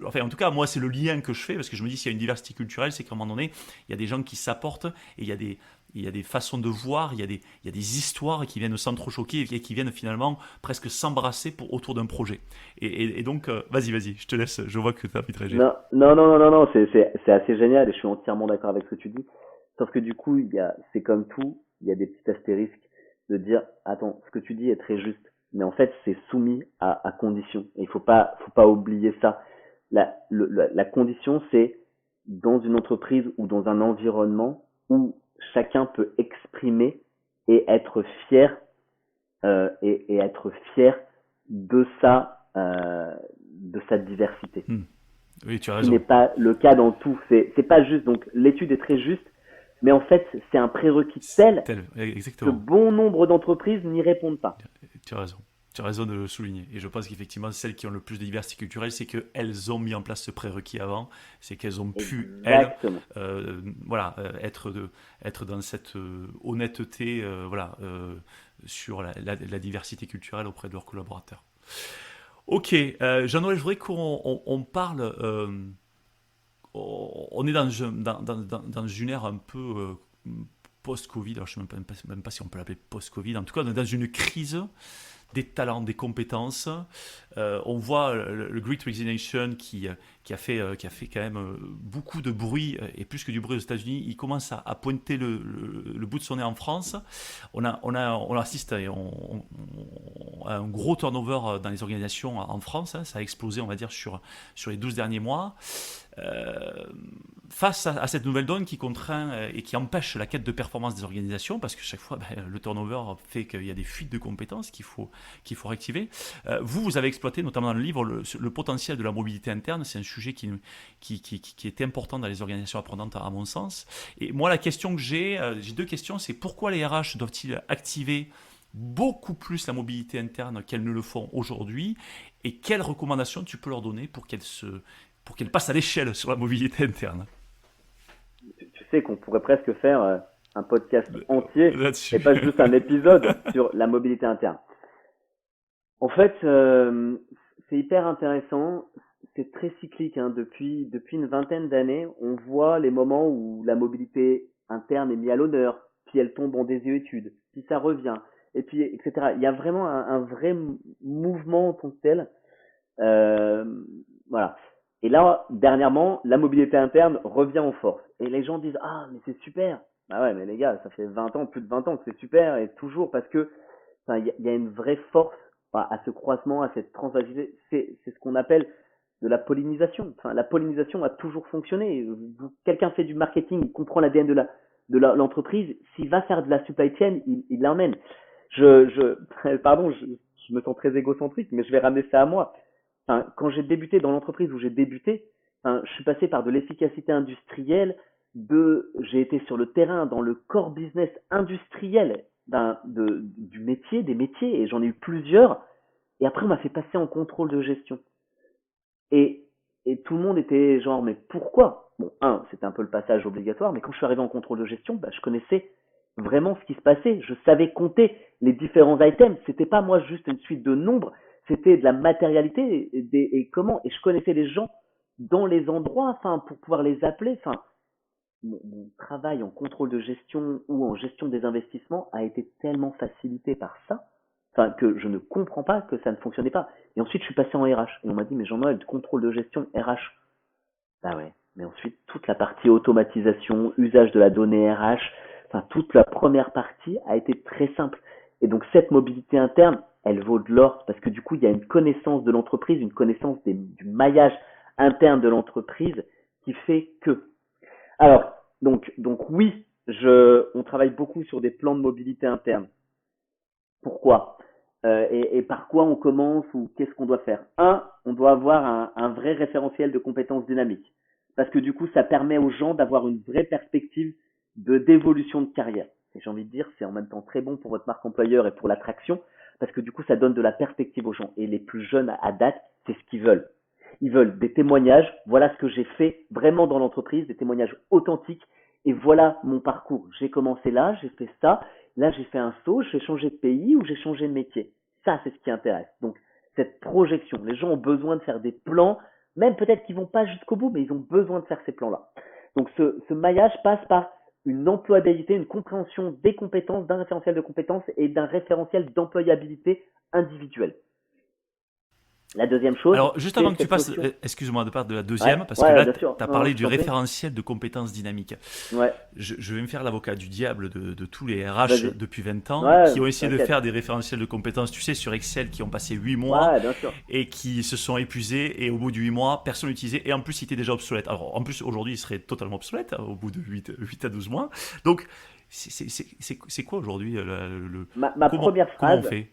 enfin, en tout cas, moi, c'est le lien que je fais, parce que je me dis, s'il y a une diversité culturelle, c'est qu'à un moment donné, il y a des gens qui s'apportent, et il y a des façons de voir, il y a des histoires qui viennent s'entrechoquer, et qui viennent finalement presque s'embrasser autour d'un projet. Et donc, vas-y, je te laisse, je vois que tu as envie de réagir. Non, c'est assez génial et je suis entièrement d'accord avec ce que tu dis. Sauf que du coup, c'est comme tout, il y a des petits astérisques de dire, attends, ce que tu dis est très juste, mais en fait, c'est soumis à conditions. Et il faut pas oublier ça. La condition, c'est dans une entreprise ou dans un environnement où chacun peut exprimer et être fier et être fier de sa diversité. Oui, tu as Ce raison. n'est pas le cas dans tout. C'est pas juste. Donc l'étude est très juste, mais en fait c'est un prérequis tel que Exactement. bon nombre d'entreprises n'y répondent pas. Tu as raison. Tu as raison de le souligner. Et je pense qu'effectivement, celles qui ont le plus de diversité culturelle, c'est qu'elles ont mis en place ce prérequis avant. C'est qu'elles ont pu, Exactement. être dans cette honnêteté sur la diversité culturelle auprès de leurs collaborateurs. Ok, Jean-Noël, je voudrais qu'on parle. On est dans une ère un peu post-Covid. Alors, je ne sais même pas si on peut l'appeler post-Covid. En tout cas, on est dans une crise des talents, des compétences. On voit le Great Resignation qui a fait quand même beaucoup de bruit, et plus que du bruit aux États-Unis. Il commence à pointer le bout de son nez en France. On assiste à un gros turnover dans les organisations en France. Ça a explosé, on va dire, sur les 12 derniers mois. Face à cette nouvelle donne qui contraint et qui empêche la quête de performance des organisations, parce que chaque fois le turnover fait qu'il y a des fuites de compétences qu'il faut réactiver. Vous avez exploité notamment dans le livre le potentiel de la mobilité interne. C'est un sujet qui est important dans les organisations apprenantes à mon sens. Et moi, la question que j'ai deux questions. C'est pourquoi les RH doivent-ils activer beaucoup plus la mobilité interne qu'elles ne le font aujourd'hui, et quelles recommandations tu peux leur donner pour qu'elles passent à l'échelle sur la mobilité interne? Tu sais qu'on pourrait presque faire un podcast entier là-dessus, et pas juste un épisode sur la mobilité interne. En fait, c'est hyper intéressant. C'est très cyclique. Hein. Depuis une vingtaine d'années, on voit les moments où la mobilité interne est mise à l'honneur, puis elle tombe en désuétude, puis ça revient, et puis etc. Il y a vraiment un vrai mouvement en tant que tel. Voilà. Et là, dernièrement, la mobilité interne revient en force. Et les gens disent, ah, mais c'est super. Ah ouais, mais les gars, ça fait 20 ans, plus de 20 ans que c'est super, et toujours parce que, il y a une vraie force à ce croisement, à cette transversalité. C'est ce qu'on appelle de la pollinisation. Enfin, la pollinisation a toujours fonctionné. Quelqu'un fait du marketing, il comprend l'ADN de l'entreprise. S'il va faire de la supply chain, il l'emmène. Pardon, je me sens très égocentrique, mais je vais ramener ça à moi. Enfin, quand j'ai débuté dans l'entreprise où j'ai débuté, je suis passé par de l'efficacité industrielle, j'ai été sur le terrain dans le core business industriel du métier, des métiers, et j'en ai eu plusieurs. Et après, on m'a fait passer en contrôle de gestion. Et tout le monde était genre, mais pourquoi? Bon, c'était un peu le passage obligatoire, mais quand je suis arrivé en contrôle de gestion, je connaissais vraiment ce qui se passait. Je savais compter les différents items. C'était pas moi juste une suite de nombres, c'était de la matérialité et comment. Et je connaissais les gens dans les endroits, pour pouvoir les appeler. Mon travail en contrôle de gestion ou en gestion des investissements a été tellement facilité par ça, que je ne comprends pas que ça ne fonctionnait pas. Et ensuite, je suis passé en RH. Et on m'a dit, mais Jean-Noël, contrôle de gestion, RH. Bah ouais. Mais ensuite, toute la partie automatisation, usage de la donnée RH, toute la première partie a été très simple. Et donc, cette mobilité interne, elle vaut de l'or parce que du coup, il y a une connaissance de l'entreprise, une connaissance du maillage interne de l'entreprise qui fait que. Alors, donc oui, on travaille beaucoup sur des plans de mobilité interne. Pourquoi? et par quoi on commence ou qu'est-ce qu'on doit faire. On doit avoir un vrai référentiel de compétences dynamiques. Parce que du coup, ça permet aux gens d'avoir une vraie perspective d'évolution de carrière. Et j'ai envie de dire, c'est en même temps très bon pour votre marque employeur et pour l'attraction, parce que du coup, ça donne de la perspective aux gens. Et les plus jeunes à date, c'est ce qu'ils veulent. Ils veulent des témoignages, voilà ce que j'ai fait vraiment dans l'entreprise, des témoignages authentiques, et voilà mon parcours. J'ai commencé là, j'ai fait ça, là j'ai fait un saut, j'ai changé de pays ou j'ai changé de métier. Ça, c'est ce qui intéresse. Donc, cette projection, les gens ont besoin de faire des plans, même peut-être qu'ils vont pas jusqu'au bout, mais ils ont besoin de faire ces plans-là. Donc, ce maillage passe par une employabilité, une compréhension des compétences, d'un référentiel de compétences et d'un référentiel d'employabilité individuelle. La deuxième chose, Alors, juste c'est avant que tu cette passes, notion. excuse-moi de part de la Ouais, deuxième, parce que ouais, là, bien tu sûr. as Non, non, parlé je du t'en prie. référentiel de compétences dynamiques. Ouais, Je vais me faire l'avocat du diable de tous les RH vas-y. depuis 20 ans Ouais, qui ont essayé de t'inquiète. faire des référentiels de compétences, tu sais, sur Excel, qui ont passé 8 mois Ouais, bien sûr. et qui se sont épuisés et au bout de 8 mois, personne l'utilisait et en plus, il était déjà obsolète. Alors, en plus, aujourd'hui, il serait totalement obsolète au bout de 8 à 12 mois. Donc, c'est quoi aujourd'hui Ma première comment on phrase, fait?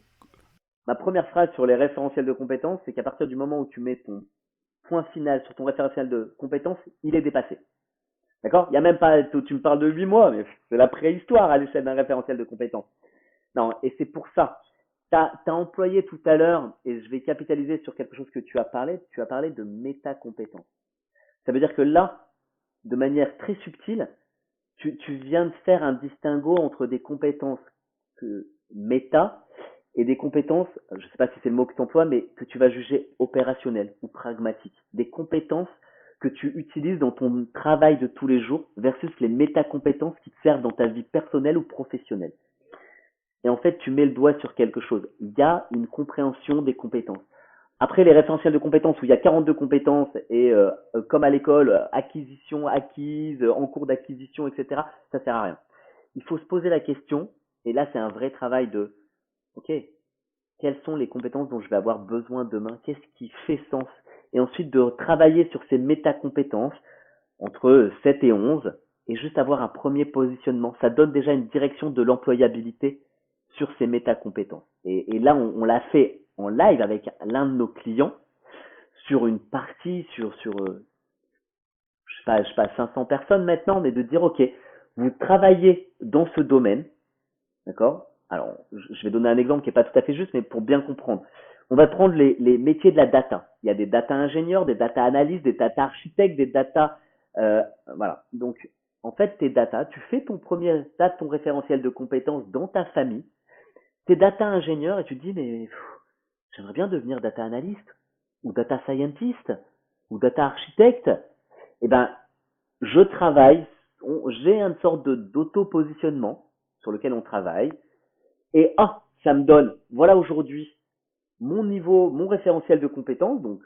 ma première phrase sur les référentiels de compétences, c'est qu'à partir du moment où tu mets ton point final sur ton référentiel de compétences, il est dépassé. D'accord? Il y a même pas, tu me parles de 8 mois, mais c'est la préhistoire à l'échelle d'un référentiel de compétences. Non, et c'est pour ça. Tu as employé tout à l'heure, et je vais capitaliser sur quelque chose que tu as parlé de métacompétences. Ça veut dire que là, de manière très subtile, tu viens de faire un distinguo entre des compétences méta et des compétences, je ne sais pas si c'est le mot que tu emploies, mais que tu vas juger opérationnelles ou pragmatiques. Des compétences que tu utilises dans ton travail de tous les jours versus les métacompétences qui te servent dans ta vie personnelle ou professionnelle. Et en fait, tu mets le doigt sur quelque chose. Il y a une compréhension des compétences. Après, les référentiels de compétences où il y a 42 compétences et comme à l'école, acquisition, acquise, en cours d'acquisition, etc., ça sert à rien. Il faut se poser la question, et là c'est un vrai travail de, ok, quelles sont les compétences dont je vais avoir besoin demain? Qu'est-ce qui fait sens? Et ensuite de travailler sur ces métacompétences entre 7 et 11 et juste avoir un premier positionnement. Ça donne déjà une direction de l'employabilité sur ces métacompétences. Et là, on l'a fait en live avec l'un de nos clients sur une partie, je sais pas, 500 personnes maintenant, mais de dire, ok, vous travaillez dans ce domaine, d'accord? Alors, je vais donner un exemple qui n'est pas tout à fait juste, mais pour bien comprendre. On va prendre les métiers de la data. Il y a des data ingénieurs, des data analystes, des data architectes, des data, voilà. Donc, en fait, tes data, tu fais ton référentiel de compétences dans ta famille. T'es data ingénieur et tu te dis, mais j'aimerais bien devenir data analyst ou data scientist ou data architecte. Eh ben, je travaille, j'ai une sorte d'auto-positionnement sur lequel on travaille. Et ça me donne, voilà aujourd'hui, mon niveau, mon référentiel de compétences. Donc,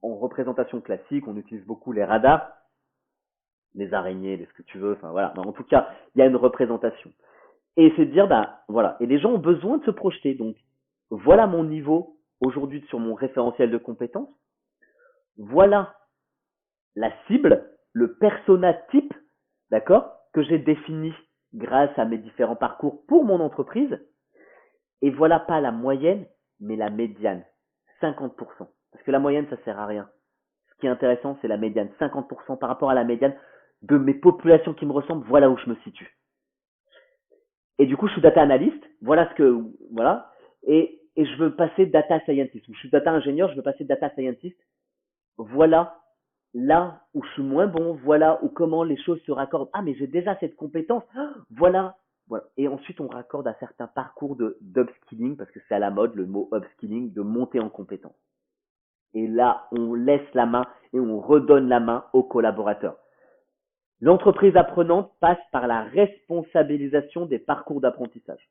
en représentation classique, on utilise beaucoup les radars, les araignées, ce que tu veux. Enfin, voilà. Mais en tout cas, il y a une représentation. Et c'est de dire, bah, voilà. Et les gens ont besoin de se projeter. Donc, voilà mon niveau aujourd'hui sur mon référentiel de compétences. Voilà la cible, le persona type, d'accord, que j'ai défini grâce à mes différents parcours pour mon entreprise. Et voilà pas la moyenne, mais la médiane. 50%. Parce que la moyenne, ça sert à rien. Ce qui est intéressant, c'est la médiane. 50% par rapport à la médiane de mes populations qui me ressemblent, voilà où je me situe. Et du coup, je suis data analyst, voilà. Et je veux passer data scientist. Je suis data ingénieur, je veux passer data scientist. Voilà là où je suis moins bon, voilà où comment les choses se raccordent. Ah, mais j'ai déjà cette compétence. Voilà. Voilà. Et ensuite, on raccorde à certains parcours d'upskilling, parce que c'est à la mode le mot upskilling, de monter en compétence. Et là, on laisse la main et on redonne la main aux collaborateurs. L'entreprise apprenante passe par la responsabilisation des parcours d'apprentissage.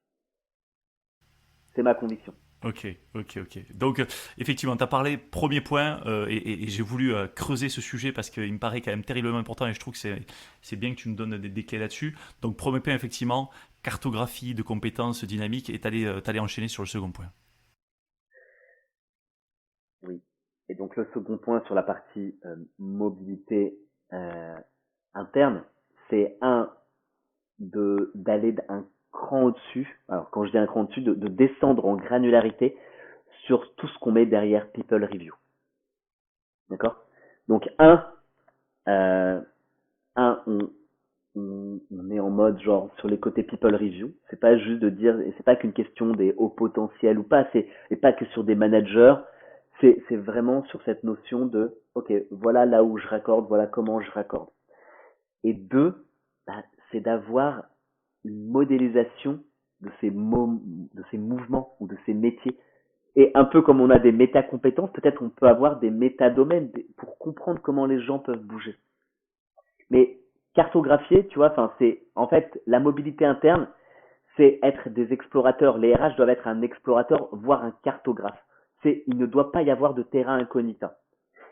C'est ma conviction. Ok, ok, ok. Donc, effectivement, tu as parlé, premier point, et j'ai voulu creuser ce sujet parce qu'il me paraît quand même terriblement important et je trouve que c'est bien que tu nous donnes des clés là-dessus. Donc, premier point, effectivement, cartographie de compétences dynamiques et t'allais enchaîner sur le second point. Oui. Et donc le second point sur la partie mobilité interne, c'est d'aller cran au-dessus. Alors, quand je dis un cran au-dessus, de descendre en granularité sur tout ce qu'on met derrière People Review. D'accord? Donc, euh, on est en mode genre sur les côtés People Review. C'est pas juste de dire, et c'est pas qu'une question des hauts potentiels ou pas, et pas que sur des managers. C'est vraiment sur cette notion de, ok, voilà là où je raccorde, voilà comment je raccorde. Et deux, c'est d'avoir une modélisation de de ces mouvements ou de ces métiers. Et un peu comme on a des métacompétences, peut-être on peut avoir des métadomaines pour comprendre comment les gens peuvent bouger. Mais cartographier, tu vois, enfin c'est en fait la mobilité interne, c'est être des explorateurs. Les RH doivent être un explorateur, voire un cartographe. Il ne doit pas y avoir de terrain incognita.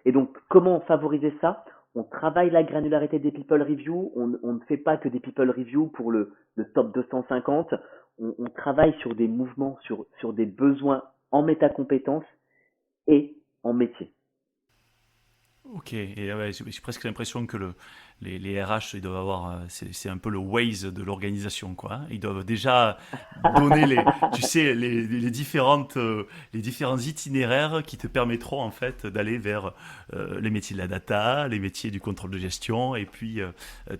Et donc, comment favoriser ça? On travaille la granularité des people review. On ne fait pas que des people review pour le top 250. On travaille sur des mouvements, sur des besoins en métacompétences et en métier. Ok, et ouais, j'ai presque l'impression que les RH, ils doivent avoir, c'est un peu le Waze de l'organisation, quoi. Hein. Ils doivent déjà donner tu sais, les différents itinéraires qui te permettront en fait d'aller vers les métiers de la data, les métiers du contrôle de gestion, et puis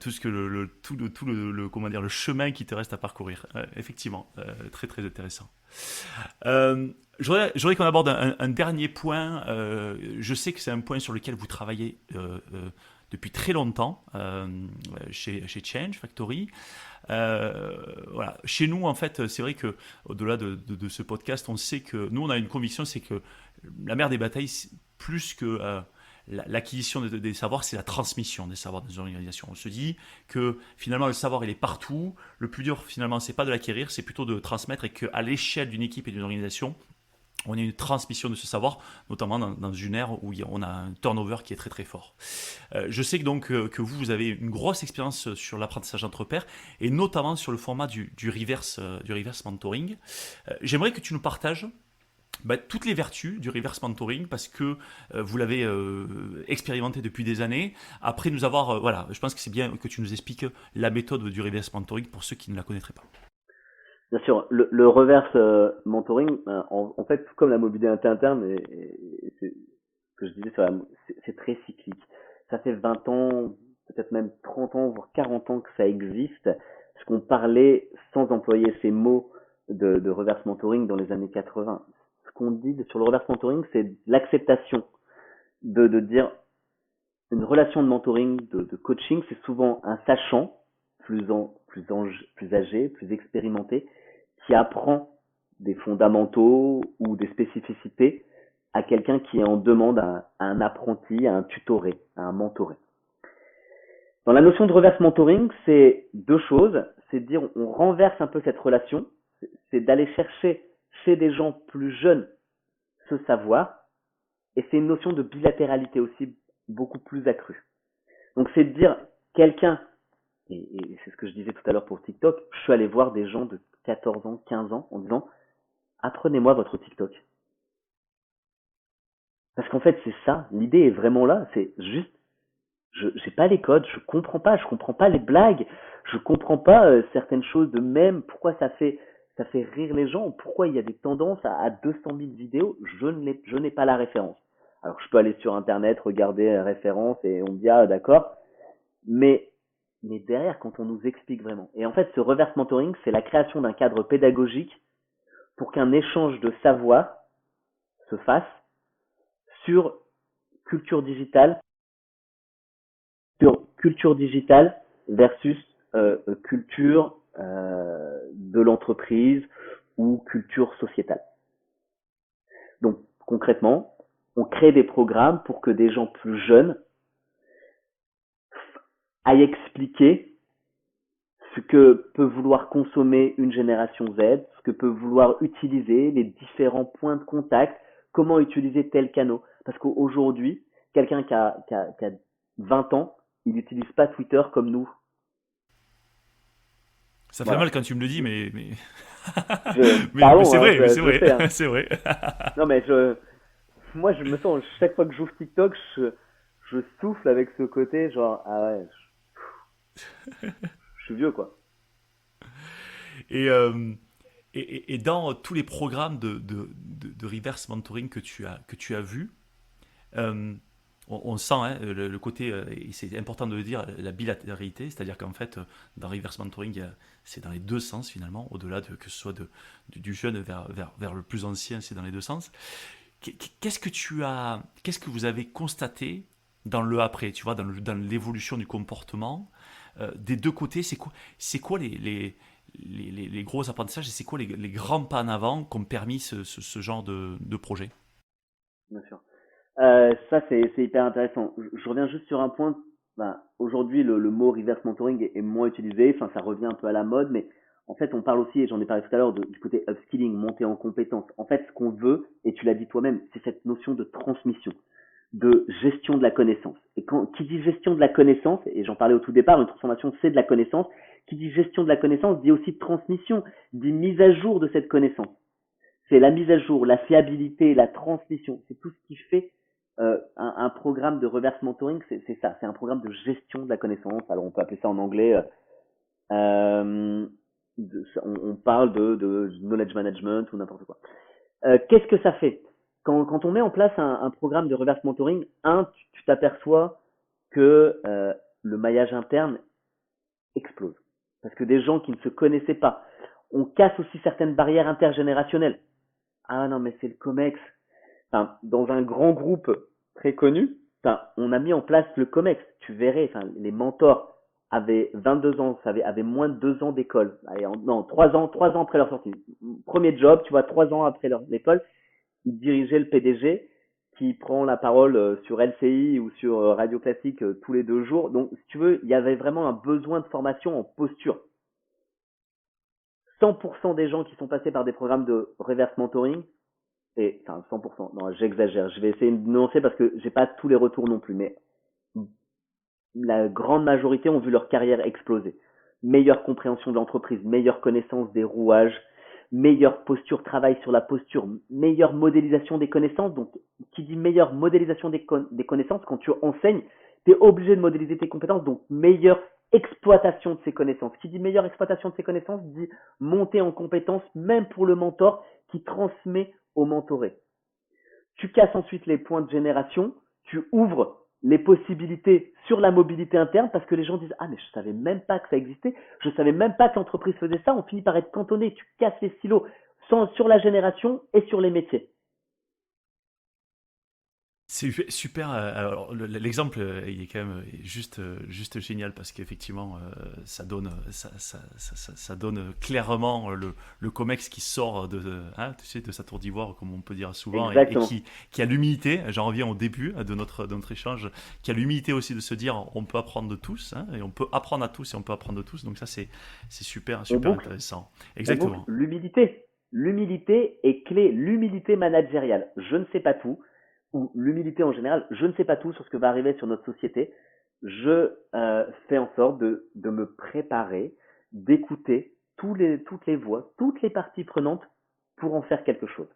tout ce que comment dire, le chemin qui te reste à parcourir. Effectivement, très très intéressant. J'aurais qu'on aborde un dernier point. Je sais que c'est un point sur lequel vous travaillez depuis très longtemps chez Change Factory. Voilà. Chez nous, en fait, c'est vrai que au-delà de ce podcast, on sait que nous, on a une conviction, c'est que la mère des batailles, plus que l'acquisition des savoirs, c'est la transmission des savoirs dans une organisation. On se dit que finalement le savoir il est partout. Le plus dur finalement c'est pas de l'acquérir, c'est plutôt de transmettre, et qu'à l'échelle d'une équipe et d'une organisation, on a une transmission de ce savoir, notamment dans une ère où on a un turnover qui est très très fort. Je sais que donc que vous avez une grosse expérience sur l'apprentissage entre pairs, et notamment sur le format du reverse mentoring. J'aimerais que tu nous partages toutes les vertus du reverse mentoring, parce que vous l'avez expérimenté depuis des années. Après nous avoir, voilà, je pense que c'est bien que tu nous expliques la méthode du reverse mentoring pour ceux qui ne la connaîtraient pas. Bien sûr, le reverse mentoring, en fait, comme la mobilité interne, et c'est ce que je disais, c'est très cyclique. Ça fait 20 ans, peut-être même 30 ans, voire 40 ans que ça existe, parce qu'on parlait, sans employer ces mots de reverse mentoring dans les années 80. Ce qu'on dit sur le reverse mentoring, c'est l'acceptation de dire une relation de mentoring, de coaching, c'est souvent un sachant, plus âgé, plus expérimenté, qui apprend des fondamentaux ou des spécificités à quelqu'un qui est en demande à un apprenti, à un tutoré, à un mentoré. Dans la notion de reverse mentoring, c'est deux choses. C'est de dire on renverse un peu cette relation, c'est d'aller chercher chez des gens plus jeunes ce savoir, et c'est une notion de bilatéralité aussi beaucoup plus accrue. Donc c'est de dire quelqu'un, et c'est ce que je disais tout à l'heure pour TikTok, je suis allé voir des gens de 14 ans, 15 ans en disant apprenez-moi votre TikTok. Parce qu'en fait c'est ça, l'idée est vraiment là, c'est juste j'ai pas les codes, je comprends pas les blagues, je comprends pas certaines choses de même, pourquoi ça fait rire les gens, pourquoi il y a des tendances à 200 000 vidéos, je n'ai pas la référence. Alors je peux aller sur internet, regarder la référence et on me dit ah d'accord, mais derrière quand on nous explique vraiment. Et en fait ce reverse mentoring, c'est la création d'un cadre pédagogique pour qu'un échange de savoir se fasse sur culture digitale versus culture de l'entreprise ou culture sociétale. Donc concrètement, on crée des programmes pour que des gens plus jeunes aillent expliquer ce que peut vouloir consommer une génération Z, ce que peut vouloir utiliser, les différents points de contact, comment utiliser tel canal. Parce qu'aujourd'hui, quelqu'un qui a 20 ans, il n'utilise pas Twitter comme nous. Ça fait mal quand tu me le dis, mais Pardon, c'est vrai, hein, c'est vrai, sais, hein. c'est vrai. Non mais moi je me sens, chaque fois que j'ouvre TikTok, je souffle avec ce côté genre ah ouais, je suis vieux quoi. Et, euh, et dans tous les programmes de reverse mentoring que tu as vus, euh, on sent hein, le côté, et c'est important de le dire, la bilatéralité, c'est-à-dire qu'en fait, dans reverse mentoring, c'est dans les deux sens finalement, au-delà de que ce soit du jeune vers le plus ancien, c'est dans les deux sens. Qu'est-ce que vous avez constaté dans le après, tu vois, dans l'évolution du comportement des deux côtés, c'est quoi les gros apprentissages et c'est quoi les grands pas en avant qu'ont permis ce genre de projet? Bien sûr. Ça, c'est hyper intéressant. Je reviens juste sur un point. Ben, aujourd'hui, le mot reverse mentoring est moins utilisé. Enfin, ça revient un peu à la mode, mais en fait, on parle aussi, et j'en ai parlé tout à l'heure, du côté upskilling, monter en compétences. En fait, ce qu'on veut, et tu l'as dit toi-même, c'est cette notion de transmission, de gestion de la connaissance. Et qui dit gestion de la connaissance, et j'en parlais au tout départ, une transformation, c'est de la connaissance. Qui dit gestion de la connaissance dit aussi transmission, dit mise à jour de cette connaissance. C'est la mise à jour, la fiabilité, la transmission. C'est tout ce qui fait un programme de reverse mentoring. C'est ça. C'est un programme de gestion de la connaissance. Alors on peut appeler ça en anglais. On parle de knowledge management ou n'importe quoi. Qu'est-ce que ça fait quand on met en place un programme de reverse mentoring, tu t'aperçois que le maillage interne explose. Parce que des gens qui ne se connaissaient pas, on casse aussi certaines barrières intergénérationnelles. Ah non, mais c'est le COMEX. Enfin, dans un grand groupe très connu, enfin, on a mis en place le COMEX. Tu verrais, enfin, les mentors avaient 22 ans, avaient moins de 2 ans d'école. Allez, non, 3 ans après leur sortie. Premier job, tu vois, 3 ans après l'école, ils dirigeaient le PDG qui prend la parole sur LCI ou sur Radio Classique tous les 2 jours. Donc, si tu veux, il y avait vraiment un besoin de formation en posture. 100% des gens qui sont passés par des programmes de reverse mentoring, et enfin 100%, non, j'exagère, je vais essayer de nuancer parce que j'ai pas tous les retours non plus, mais la grande majorité ont vu leur carrière exploser. Meilleure compréhension de l'entreprise, meilleure connaissance des rouages, meilleure posture, travail sur la posture, meilleure modélisation des connaissances. Donc, qui dit meilleure modélisation des connaissances, quand tu enseignes, tu es obligé de modéliser tes compétences, donc meilleure exploitation de ces connaissances. Qui dit meilleure exploitation de ces connaissances dit monter en compétences, même pour le mentor qui transmet au mentoré. Tu casses ensuite les points de génération, tu ouvres les possibilités sur la mobilité interne parce que les gens disent ah mais je savais même pas que ça existait, je savais même pas que l'entreprise faisait ça, on finit par être cantonné, tu casses les silos sur la génération et sur les métiers. C'est super. Alors, l'exemple, il est quand même juste génial parce qu'effectivement, ça donne clairement le COMEX qui sort hein, tu sais, de sa tour d'ivoire, comme on peut dire souvent, et Exactement. qui a l'humilité. J'en reviens au début de notre échange, qui a l'humilité aussi de se dire on peut apprendre de tous, hein, et on peut apprendre à tous et on peut apprendre de tous. Donc ça, c'est On super boucle, intéressant. on boucle Exactement. l'humilité. L'humilité est clé, l'humilité managériale. Je ne sais pas tout, ou l'humilité en général, je ne sais pas tout sur ce que va arriver sur notre société. Je fais en sorte de me préparer, d'écouter toutes les voix, toutes les parties prenantes pour en faire quelque chose.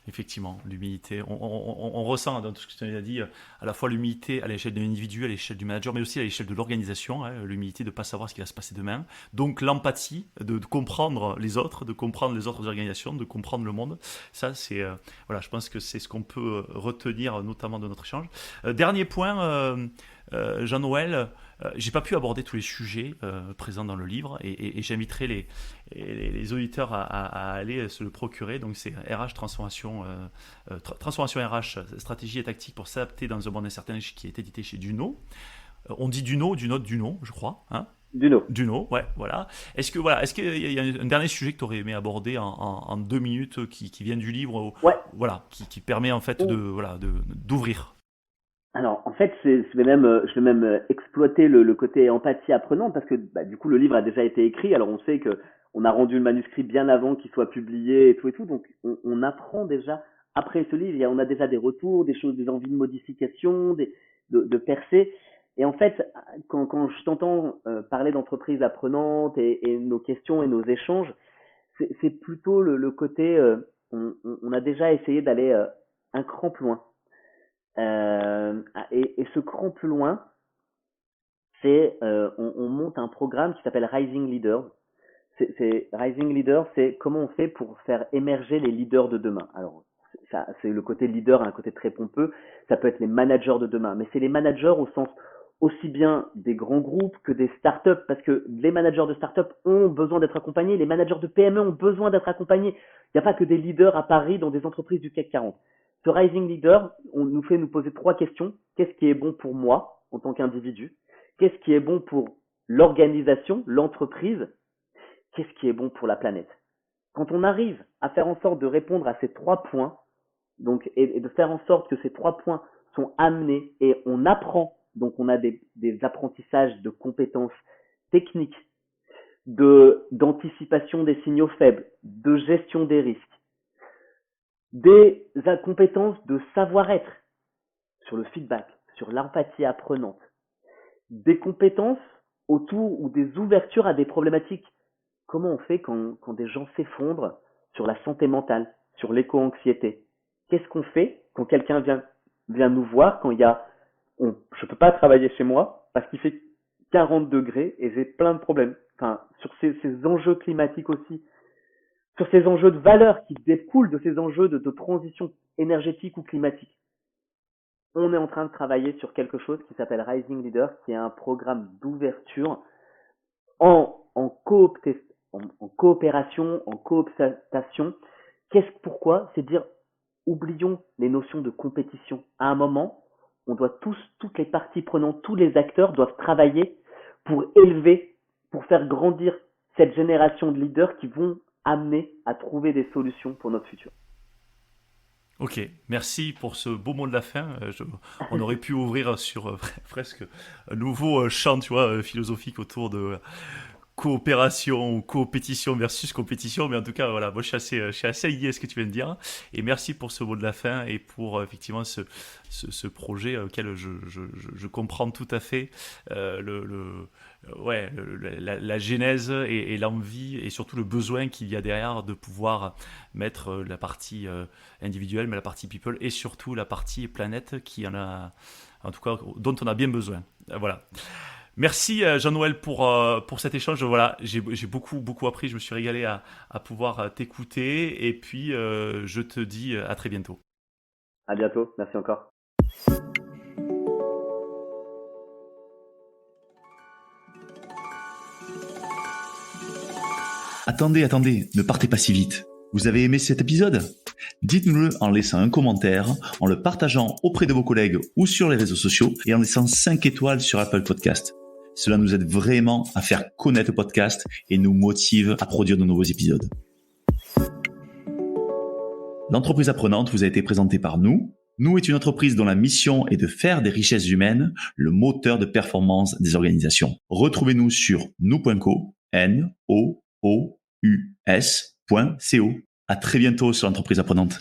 Effectivement, l'humilité. On ressent dans tout ce que tu as dit, à la fois l'humilité à l'échelle de l'individu, à l'échelle du manager, mais aussi à l'échelle de l'organisation, hein, l'humilité de ne pas savoir ce qui va se passer demain. Donc l'empathie, de comprendre les autres, de comprendre les autres organisations, de comprendre le monde. Ça, c'est voilà, je pense que c'est ce qu'on peut retenir notamment de notre échange. Dernier point, Jean-Noël, j'ai pas pu aborder tous les sujets présents dans le livre et j'inviterai les auditeurs à aller se le procurer. Donc c'est RH transformation RH, stratégie et tactique pour s'adapter dans un monde incertain qui est édité chez Duno. On dit Duno, Duno, je crois. Hein, Duno. Duno, ouais, voilà. Est-ce qu'il y a un dernier sujet que tu aurais aimé aborder en 2 minutes qui vient du livre, Ouais. voilà, qui permet en fait d'ouvrir. Alors, en fait, je vais même exploiter le côté empathie apprenante parce que bah, du coup, le livre a déjà été écrit. Alors, on sait que on a rendu le manuscrit bien avant qu'il soit publié et tout. Donc, on apprend déjà après ce livre. On a déjà des retours, des choses, des envies de modification, de percer. Et en fait, quand je t'entends parler d'entreprise apprenante et nos questions et nos échanges, c'est plutôt le côté, on a déjà essayé d'aller un cran plus loin. Et ce cran plus loin, c'est on monte un programme qui s'appelle Rising Leaders. c'est Rising Leader, c'est comment on fait pour faire émerger les leaders de demain. Alors, ça, c'est le côté leader, un côté très pompeux. Ça peut être les managers de demain, mais c'est les managers au sens aussi bien des grands groupes que des startups, parce que les managers de startups ont besoin d'être accompagnés, les managers de PME ont besoin d'être accompagnés. Il n'y a pas que des leaders à Paris dans des entreprises du CAC 40. Ce Rising Leader, on nous fait nous poser 3 questions. Qu'est-ce qui est bon pour moi en tant qu'individu? Qu'est-ce qui est bon pour l'organisation, l'entreprise? Qu'est-ce qui est bon pour la planète? Quand on arrive à faire en sorte de répondre à ces 3 points, donc, et de faire en sorte que ces 3 points sont amenés et on apprend, donc on a des apprentissages de compétences techniques, d'anticipation des signaux faibles, de gestion des risques, des compétences de savoir-être sur le feedback, sur l'empathie apprenante, des compétences autour ou des ouvertures à des problématiques. Comment on fait quand des gens s'effondrent sur la santé mentale, sur l'éco-anxiété? Qu'est-ce qu'on fait quand quelqu'un vient nous voir, quand je peux pas travailler chez moi parce qu'il fait 40 degrés et j'ai plein de problèmes. Enfin, sur ces enjeux climatiques aussi, sur ces enjeux de valeur qui découlent de ces enjeux de transition énergétique ou climatique. On est en train de travailler sur quelque chose qui s'appelle Rising Leader, qui est un programme d'ouverture en coopération, en cooptation. Pourquoi? C'est dire, oublions les notions de compétition. À un moment, on doit toutes les parties prenantes, tous les acteurs doivent travailler pour élever, pour faire grandir cette génération de leaders qui vont amener à trouver des solutions pour notre futur. Ok, merci pour ce beau mot de la fin. On aurait pu ouvrir sur presque un nouveau champ, tu vois, philosophique autour de coopération ou coopétition versus compétition, mais en tout cas, voilà, moi je suis assez aligné à ce que tu viens de dire. Et merci pour ce mot de la fin et pour effectivement ce projet auquel je comprends tout à fait la genèse et l'envie et surtout le besoin qu'il y a derrière de pouvoir mettre la partie individuelle, mais la partie people et surtout la partie planète qui en a, en tout cas, dont on a bien besoin. Voilà. Merci Jean-Noël pour cet échange. Voilà, j'ai beaucoup appris, je me suis régalé à pouvoir t'écouter et puis je te dis à très bientôt. À bientôt, merci encore. Attendez, ne partez pas si vite. Vous avez aimé cet épisode? Dites-nous-le en laissant un commentaire, en le partageant auprès de vos collègues ou sur les réseaux sociaux et en laissant 5 étoiles sur Apple Podcast. Cela nous aide vraiment à faire connaître le podcast et nous motive à produire de nouveaux épisodes. L'entreprise apprenante vous a été présentée par nous. Nous est une entreprise dont la mission est de faire des richesses humaines le moteur de performance des organisations. Retrouvez-nous sur nous.co, NOOUS.co. À très bientôt sur l'entreprise apprenante.